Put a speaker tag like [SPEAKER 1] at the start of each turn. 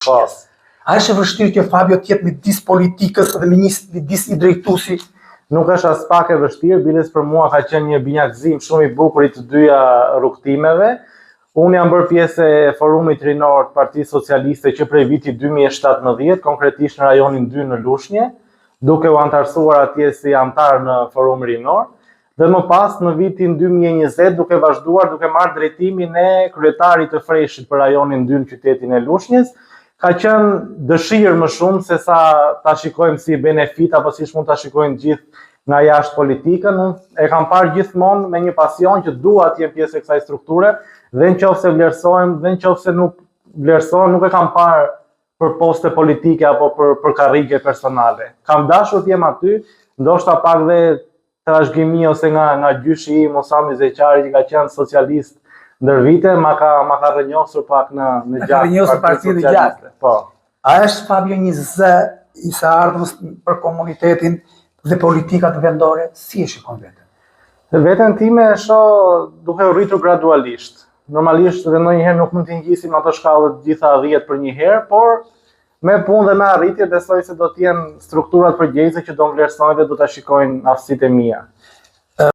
[SPEAKER 1] lëshjes. A është e vështirë që Fabio të jetë midis politikës dhe midis i drejtuesi?
[SPEAKER 2] Nuk është as pak e vështirë, biles për mua ka qenë një binjakëzim shumë i bukur i të dyja rrugtimeve. Unë jam bërë pjesë e forumit rinor të Partisë Socialiste që prej viti 2017, konkretisht në rajonin 2 në Lushnjë, duke u antarësuar atje si antar në forum rinor. Dhe më pas në vitin 2020 duke vazhduar duke marrë drejtimin e kryetarit të freshit për rajonin 2 në qytetin e Lushnjës, ka qenë dëshirë më shumë se sa ta shikojmë si benefit apo si mund ta shikojmë gjithë nga jashtë politikën. Unë e kam parë gjithmonë me një pasion që dua të jem pjesë e kësaj strukture dhe nëse vlerësojmë dhe nëse nuk vlerësojmë, nuk e kam parë për poste politike apo për karrige personale. Kam dashur të jem aty, ndoshta pak dhe trashëgimi ose nga gjyshi im Osami Zeqari që ka qenë socialist ndër vite, ma ka rrënjosur pak në gjatë
[SPEAKER 1] Partisë Socialiste.
[SPEAKER 2] Po.
[SPEAKER 1] A është Fabio një zë i së ardhmës për komunitetin dhe politikat vendore? Si e shikon veten?
[SPEAKER 2] Veten time e shoh duke u rritur gradualisht. Normalisht dhe ndonjëherë nuk mund të ngjisim ato shkallët gjitha 10 për një herë, por me punë dhe me arritje besoj se do të jenë strukturat përgjegjëse që do vlerësojnë dhe do ta shikojnë aftësitë e mia.